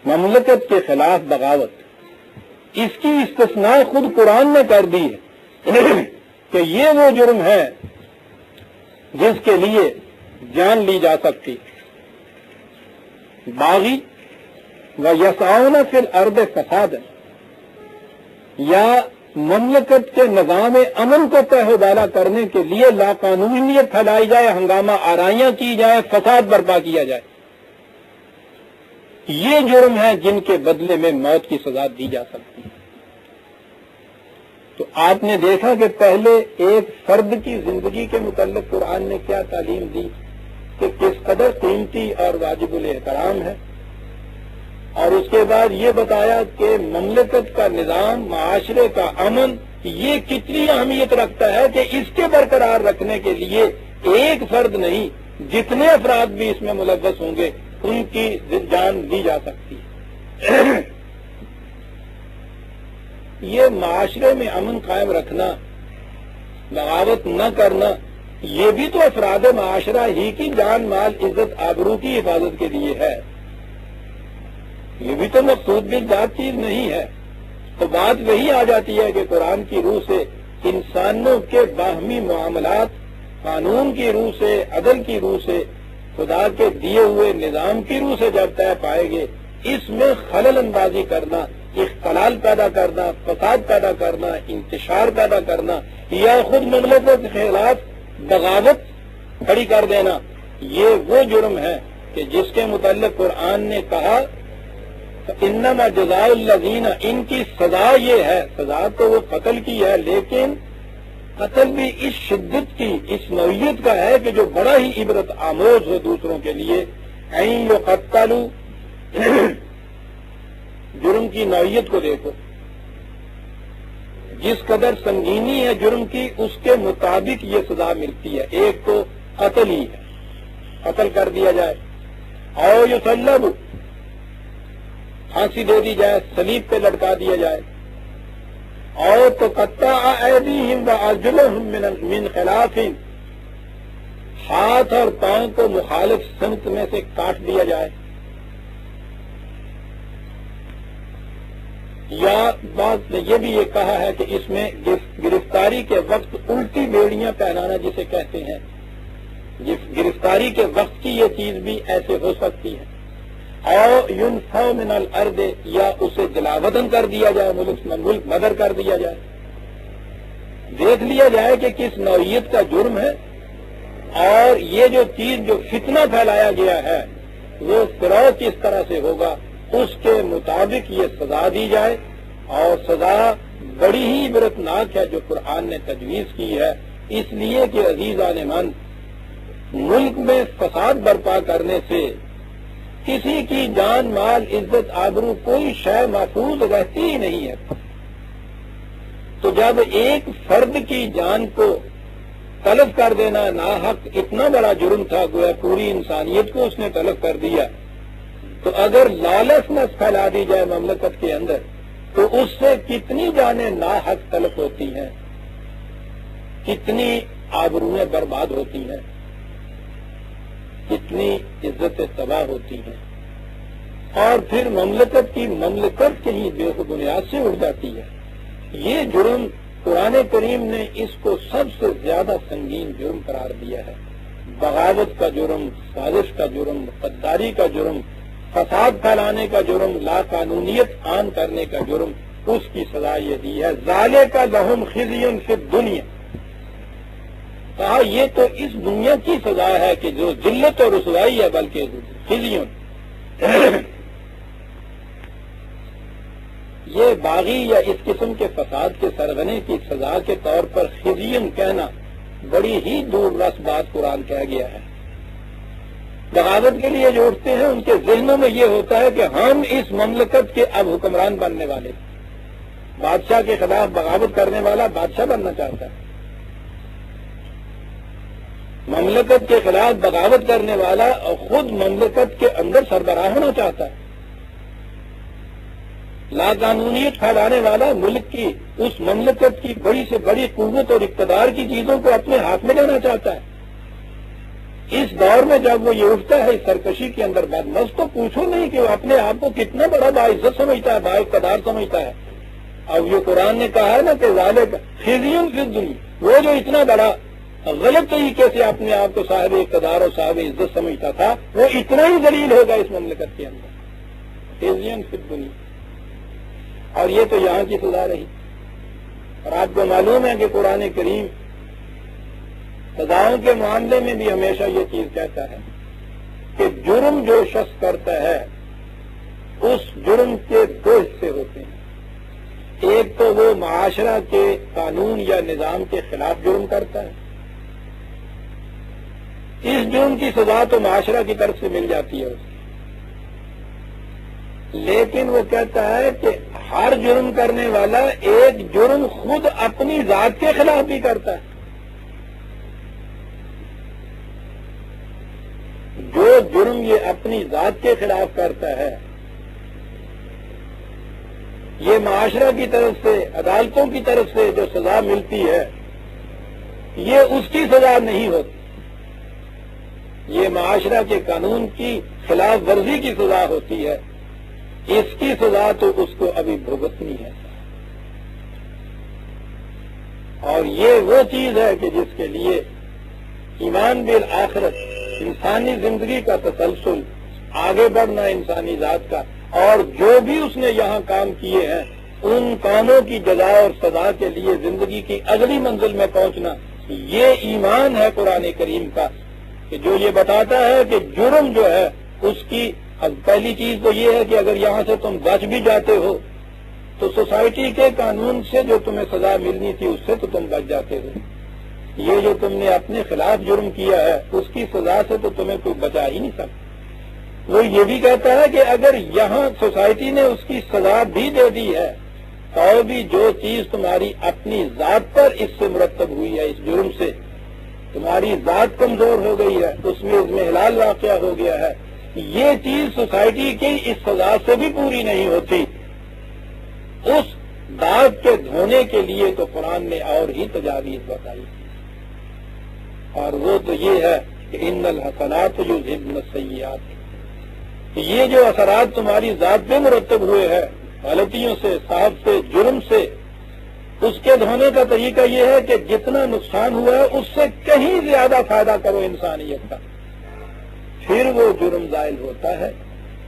مملکت کے خلاف بغاوت، اس کی استثناء خود قرآن نے کر دی ہے کہ یہ وہ جرم ہے جس کے لیے جان لی جا سکتی. باغی و یسعون فی الارض فسادا، یا مملکت کے نظام امن کو تہو بالا کرنے کے لیے لاقانونیت پھیلائی جائے، ہنگامہ آرائیاں کی جائے، فساد برپا کیا جائے. یہ جرم ہے جن کے بدلے میں موت کی سزا دی جا سکتی ہے. تو آپ نے دیکھا کہ پہلے ایک فرد کی زندگی کے متعلق قرآن نے کیا تعلیم دی کہ کس قدر قیمتی اور واجب الاحترام ہے، اور اس کے بعد یہ بتایا کہ مملکت کا نظام، معاشرے کا امن، یہ کتنی اہمیت رکھتا ہے کہ اس کے برقرار رکھنے کے لیے ایک فرد نہیں، جتنے افراد بھی اس میں ملوث ہوں گے ان کی جان لی جا سکتی ہے۔ یہ معاشرے میں امن قائم رکھنا، بغاوت نہ کرنا، یہ بھی تو افراد معاشرہ ہی کی جان، مال، عزت، آبرو کی حفاظت کے لیے ہے، یہ بھی تو مقصود بھی ذات چیز نہیں ہے۔ تو بات وہی آ جاتی ہے کہ قرآن کی روح سے انسانوں کے باہمی معاملات، قانون کی روح سے، عدل کی روح سے، خدا کے دیے ہوئے نظام کی روح سے جب طے پائے گے، اس میں خلل اندازی کرنا، اختلال پیدا کرنا، فساد پیدا کرنا، انتشار پیدا کرنا یا خود مملکت کے خلاف بغاوت کھڑی کر دینا، یہ وہ جرم ہے کہ جس کے متعلق قرآن نے کہا انما جزاء الذین، ان کی سزا یہ ہے، سزا تو وہ قتل کی ہے لیکن قتل بھی اس شدت کی، اس نوعیت کا ہے کہ جو بڑا ہی عبرت آموز ہو دوسروں کے لیے۔ این یقتلوا، جرم کی نوعیت کو دیکھو، جس قدر سنگینی ہے جرم کی اس کے مطابق یہ سزا ملتی ہے۔ ایک تو قتل ہی ہے، قتل کر دیا جائے، اور یصلب، پھانسی دے دی جائے، صلیب پہ لٹکا دیا جائے، اور تقطع ایدیہم وارجلہم من خلاف، ہاتھ اور پاؤں کو مخالف سمت میں سے کاٹ دیا جائے، یا بعض نے یہ بھی یہ کہا ہے کہ اس میں گرفتاری کے وقت الٹی بیڑیاں پہنانا جسے کہتے ہیں، گرفتاری کے وقت کی یہ چیز بھی ایسے ہو سکتی ہے، اور ينفوا من الارض، یا اسے جلاوطن کر دیا جائے، ملک بدر کر دیا جائے، دیکھ لیا جائے کہ کس نوعیت کا جرم ہے، اور یہ جو چیز جو فتنہ پھیلایا گیا ہے وہ فراغ کس طرح سے ہوگا، اس کے مطابق یہ سزا دی جائے، اور سزا بڑی ہی عبرتناک ہے جو قرآن نے تجویز کی ہے، اس لیے کہ عزیزان من، ملک میں فساد برپا کرنے سے کسی کی جان، مال، عزت، آبرو، کوئی شے محفوظ رہتی ہی نہیں ہے۔ تو جب ایک فرد کی جان کو تلف کر دینا ناحق اتنا بڑا جرم تھا، گویا پوری انسانیت کو اس نے تلف کر دیا، تو اگر لالچنس پھیلا دی جائے مملکت کے اندر تو اس سے کتنی جانیں ناحق تلف ہوتی ہیں، کتنی آبروئیں برباد ہوتی ہیں، کتنی عزتیں تباہ ہوتی ہیں، اور پھر مملکت کی مملکت کہیں بے بنیاد سے اڑ جاتی ہے۔ یہ جرم قرآن کریم نے اس کو سب سے زیادہ سنگین جرم قرار دیا ہے۔ بغاوت کا جرم، سازش کا جرم، غداری کا جرم، فساد پھیلانے کا جرم، لا قانونیت عام کرنے کا جرم، اس کی سزا یہ دی ہے۔ ذالک لہم خزی فی الدنیا، کہا یہ تو اس دنیا کی سزا ہے کہ جو ذلت اور رسوائی ہے، بلکہ خزی، یہ باغی یا اس قسم کے فساد کے سرغنے کی سزا کے طور پر خزین کہنا بڑی ہی دور رس بات قرآن کہہ گیا ہے۔ بغاوت کے لیے جو اٹھتے ہیں ان کے ذہنوں میں یہ ہوتا ہے کہ ہم اس مملکت کے اب حکمران بننے والے، بادشاہ کے خلاف بغاوت کرنے والا بادشاہ بننا چاہتا ہے، مملکت کے خلاف بغاوت کرنے والا اور خود مملکت کے اندر سربراہ ہونا چاہتا ہے، لا قانونیت پھیلانے والا ملک کی، اس مملکت کی بڑی سے بڑی قوت اور اقتدار کی چیزوں کو اپنے ہاتھ میں لینا چاہتا ہے۔ اس دور میں جب وہ یہ اٹھتا ہے اس سرکشی کے اندر بدمز، تو پوچھو نہیں کہ وہ اپنے آپ کو کتنا بڑا باعزت سمجھتا ہے، بااقتدار سمجھتا ہے۔ اب یہ قرآن نے کہا ہے نا کہ ذالک خزی فی الدنیا، وہ جو اتنا بڑا غلط طریقے سے اپنے آپ کو صاحب اقتدار اور صاحب عزت سمجھتا تھا، وہ اتنا ہی ذلیل ہوگا اس مملکت کے اندر، خزی فی الدنیا۔ اور یہ تو یہاں کی سزا رہی۔ اور آپ کو معلوم ہے کہ قرآن کریم سزاؤں کے معاملے میں بھی ہمیشہ یہ چیز کہتا ہے کہ جرم جو شخص کرتا ہے اس جرم کے دو حصے ہوتے ہیں، ایک تو وہ معاشرہ کے قانون یا نظام کے خلاف جرم کرتا ہے، اس جرم کی سزا تو معاشرہ کی طرف سے مل جاتی ہے اسے، لیکن وہ کہتا ہے کہ ہر جرم کرنے والا ایک جرم خود اپنی ذات کے خلاف بھی کرتا ہے. جو جرم یہ اپنی ذات کے خلاف کرتا ہے یہ معاشرہ کی طرف سے عدالتوں کی طرف سے جو سزا ملتی ہے یہ اس کی سزا نہیں ہوتی. یہ معاشرہ کے قانون کی خلاف ورزی کی سزا ہوتی ہے. اس کی سزا تو اس کو ابھی بھگتنی ہے. اور یہ وہ چیز ہے کہ جس کے لیے ایمان بالآخرت، انسانی زندگی کا تسلسل، آگے بڑھنا انسانی ذات کا، اور جو بھی اس نے یہاں کام کیے ہیں ان کاموں کی جزا اور سزا کے لیے زندگی کی اگلی منزل میں پہنچنا، یہ ایمان ہے قرآن کریم کا کہ جو یہ بتاتا ہے کہ جرم جو ہے اس کی پہلی چیز تو یہ ہے کہ اگر یہاں سے تم بچ بھی جاتے ہو تو سوسائٹی کے قانون سے جو تمہیں سزا ملنی تھی اس سے تو تم بچ جاتے ہو. یہ جو تم نے اپنے خلاف جرم کیا ہے اس کی سزا سے تو تمہیں کوئی بچا ہی نہیں سکتا. وہ یہ بھی کہتا ہے کہ اگر یہاں سوسائٹی نے اس کی سزا بھی دے دی ہے تو بھی جو چیز تمہاری اپنی ذات پر اس سے مرتب ہوئی ہے، اس جرم سے تمہاری ذات کمزور ہو گئی ہے، اس میں اضمحلال واقعہ ہو گیا ہے، یہ چیز سوسائٹی کی اس سزا سے بھی پوری نہیں ہوتی. اس داغ کے دھونے کے لیے تو قرآن نے اور ہی تجاویز بتائی، اور وہ تو یہ ہے کہ ان الحسنات یذہبن السیئات. یہ جو اثرات تمہاری ذات پہ مرتب ہوئے ہیں غلطیوں سے، صاحب سے، جرم سے، اس کے دھونے کا طریقہ یہ ہے کہ جتنا نقصان ہوا ہے اس سے کہیں زیادہ فائدہ کرو انسانیت کا، پھر وہ جرم زائل ہوتا ہے.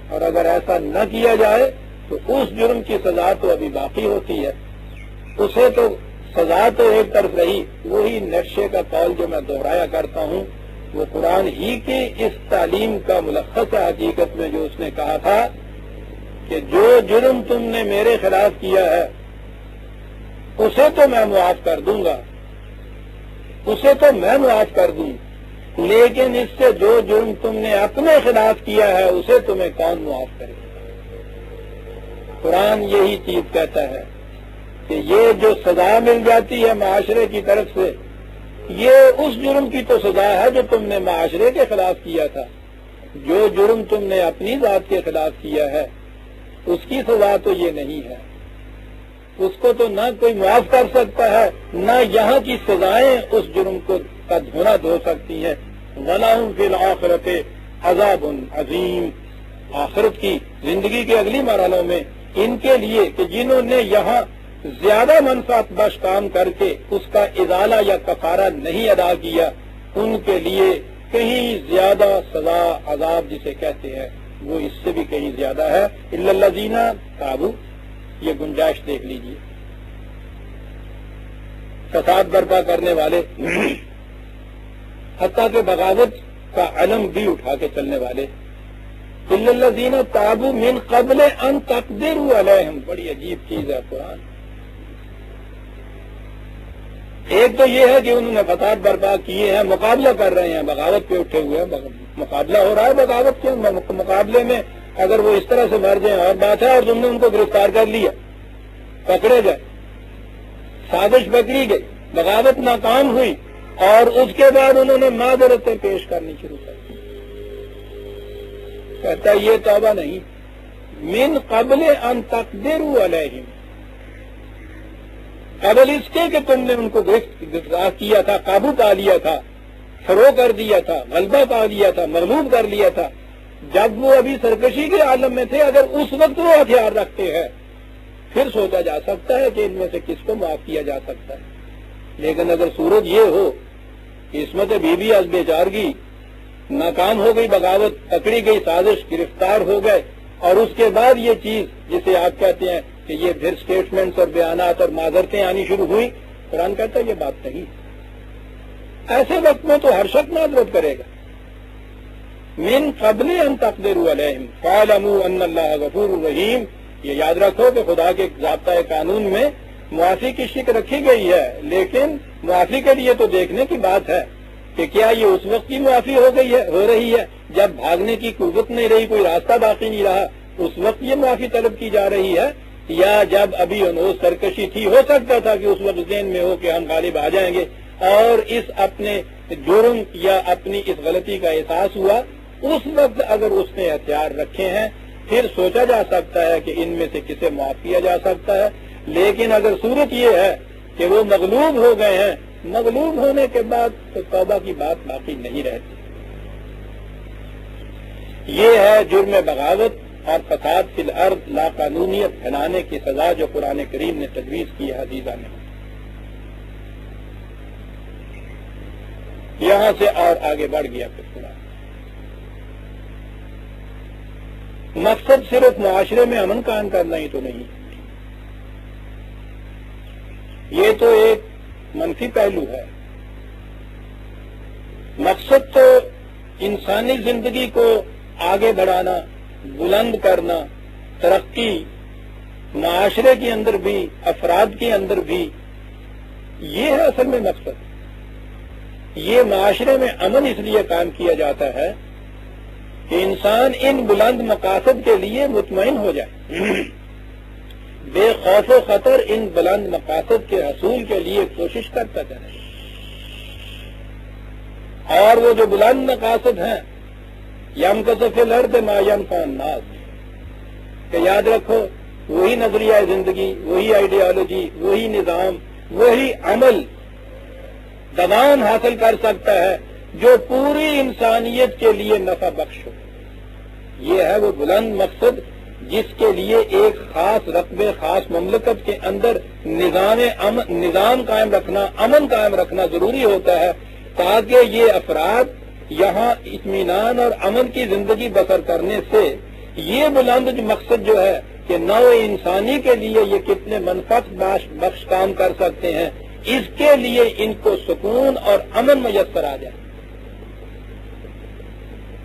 اور اگر ایسا نہ کیا جائے تو اس جرم کی سزا تو ابھی باقی ہوتی ہے. اسے تو سزا تو ایک طرف رہی، وہی نقشے کا قول جو میں دہرایا کرتا ہوں وہ قرآن ہی کی اس تعلیم کا ملخص ہے حقیقت میں، جو اس نے کہا تھا کہ جو جرم تم نے میرے خلاف کیا ہے اسے تو میں معاف کر دوں گا، اسے تو میں معاف کر دوں، لیکن اس سے جو جرم تم نے اپنے خلاف کیا ہے اسے تمہیں کون معاف کرے. قرآن یہی چیز کہتا ہے کہ یہ جو سزا مل جاتی ہے معاشرے کی طرف سے یہ اس جرم کی تو سزا ہے جو تم نے معاشرے کے خلاف کیا تھا. جو جرم تم نے اپنی ذات کے خلاف کیا ہے اس کی سزا تو یہ نہیں ہے. اس کو تو نہ کوئی معاف کر سکتا ہے، نہ یہاں کی سزائیں اس جرم کو کا دھونا دھو سکتی ہیں. وَلَهُمْ فِي الْآخِرَةِ عَذَابٌ عَظِيمٌ. آخرت کی زندگی کے اگلی مرحلوں میں ان کے لیے کہ جنہوں نے یہاں زیادہ منفعت بخش کام کر کے اس کا ازالہ یا کفارہ نہیں ادا کیا، ان کے لیے کہیں زیادہ سزا، عذاب جسے کہتے ہیں، وہ اس سے بھی کہیں زیادہ ہے. اِلَّا الَّذِينَ تَابُوا. یہ گنجائش دیکھ لیجیے. فساد برپا کرنے والے، حتیٰ کہ بغاوت کا علم بھی اٹھا کے چلنے والے. اِلَّا الَّذِينَ تَابُوا مِن قَبْلِ أَن تَقْدِرُوا عَلَيْهِمْ. بڑی عجیب چیز ہے قرآن. ایک تو یہ ہے کہ انہوں نے فساد برپا کیے ہیں، مقابلہ کر رہے ہیں، بغاوت پہ اٹھے ہوئے ہیں، مقابلہ ہو رہا ہے بغاوت کے مقابلے میں. اگر وہ اس طرح سے مر جائیں اور بات ہے، اور تم نے ان کو گرفتار کر لیا، پکڑے گئے، سازش پکڑی گئی، بغاوت ناکام ہوئی، اور اس کے بعد انہوں نے معذرتیں پیش کرنی شروع کر دی. کہتا ہے یہ توبہ نہیں. من قبل ان تقدروا علیہم. قبل اس کے کہ تم نے ان کو گرفتار کیا تھا، قابو پا لیا تھا، فروغ کر دیا تھا، غلبہ پا لیا تھا، مغلوب کر لیا تھا. جب وہ ابھی سرکشی کے عالم میں تھے، اگر اس وقت وہ ہتھیار رکھتے ہیں پھر سوچا جا سکتا ہے کہ ان میں سے کس کو معاف کیا جا سکتا ہے. لیکن اگر صورت یہ ہو کہ عصمت بی بی از بیچارگی ناکام ہو گئی، بغاوت پکڑی گئی، سازش، گرفتار ہو گئے، اور اس کے بعد یہ چیز جسے آپ کہتے ہیں کہ یہ پھر سٹیٹمنٹس اور بیانات اور معذرتیں آنی شروع ہوئی، قرآن کہتا ہے یہ بات نہیں. ایسے وقت میں تو ہر شخص معذرت کرے گا. من قبل ان تقدروا علیہم فاعلموا ان اللہ غفور رحیم. یہ یاد رکھو کہ خدا کے ضابطۂ قانون میں معافی کی شک رکھی گئی ہے، لیکن معافی کے لیے تو دیکھنے کی بات ہے کہ کیا یہ اس وقت کی معافی ہو رہی ہے جب بھاگنے کی قوت نہیں رہی، کوئی راستہ باقی نہیں رہا، اس وقت یہ معافی طلب کی جا رہی ہے یا جب ابھی انوس سرکشی تھی؟ ہو سکتا تھا کہ اس وقت ذہن میں ہو کہ ہم غالب آ جائیں گے اور اس اپنے جرم یا اپنی اس غلطی کا احساس ہوا، اس وقت اگر اس نے ہتھیار رکھے ہیں پھر سوچا جا سکتا ہے کہ ان میں سے کسے معاف کیا جا سکتا ہے۔ لیکن اگر صورت یہ ہے کہ وہ مغلوب ہو گئے ہیں، مغلوب ہونے کے بعد تو توبہ کی بات باقی نہیں رہتی۔ یہ ہے جرم بغاوت اور فساد فی الارض، لاقانونیت پھیلانے کی سزا جو قرآن کریم نے تجویز کی ہے عزیزاں نے۔ یہاں سے اور آگے بڑھ گیا پھر قرآن۔ مقصد صرف معاشرے میں امن قائم کرنا ہی تو نہیں، یہ تو ایک منفی پہلو ہے۔ مقصد تو انسانی زندگی کو آگے بڑھانا، بلند کرنا، ترقی، معاشرے کے اندر بھی، افراد کے اندر بھی، یہ ہے اصل میں مقصد۔ یہ معاشرے میں امن اس لیے قائم کیا جاتا ہے کہ انسان ان بلند مقاصد کے لیے مطمئن ہو جائے، بے خوف و خطر ان بلند مقاصد کے حصول کے لیے کوشش کرتا چلے۔ اور وہ جو بلند مقاصد ہیں، یمکث فی الارض ما ینفع الناس، کہ یاد رکھو وہی نظریہ زندگی، وہی آئیڈیالوجی، وہی نظام، وہی عمل دوام حاصل کر سکتا ہے جو پوری انسانیت کے لیے نفع بخش ہو۔ یہ ہے وہ بلند مقصد جس کے لیے ایک خاص رقبے، خاص مملکت کے اندر نظام قائم رکھنا، امن قائم رکھنا ضروری ہوتا ہے، تاکہ یہ افراد یہاں اطمینان اور امن کی زندگی بسر کرنے سے یہ بلند مقصد جو ہے کہ نوع انسانی کے لیے یہ کتنے منفعت بخش کام کر سکتے ہیں، اس کے لیے ان کو سکون اور امن میسر آ جائے۔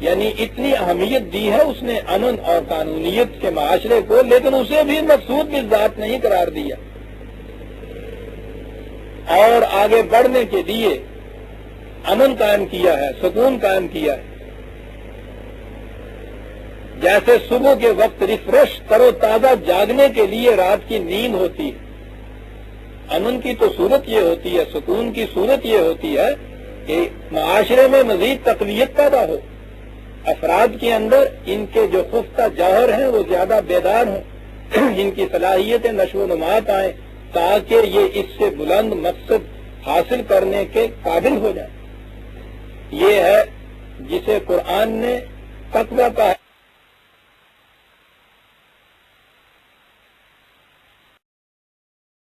یعنی اتنی اہمیت دی ہے اس نے امن اور قانونیت کے معاشرے کو، لیکن اسے بھی مقصود کی ذات نہیں قرار دیا، اور آگے بڑھنے کے لیے امن قائم کیا ہے، سکون قائم کیا ہے۔ جیسے صبح کے وقت ریفریش تر و تازہ جاگنے کے لیے رات کی نیند ہوتی ہے، امن کی تو صورت یہ ہوتی ہے، سکون کی صورت یہ ہوتی ہے کہ معاشرے میں مزید تقویت پیدا ہو، افراد کے اندر ان کے جو خفتہ جوہر ہیں وہ زیادہ بیدار ہوں، ان کی صلاحیتیں نشو و نما پائیں، تاکہ یہ اس سے بلند مقصد حاصل کرنے کے قابل ہو جائیں۔ یہ ہے جسے قرآن نے تقویٰ کہا ہے۔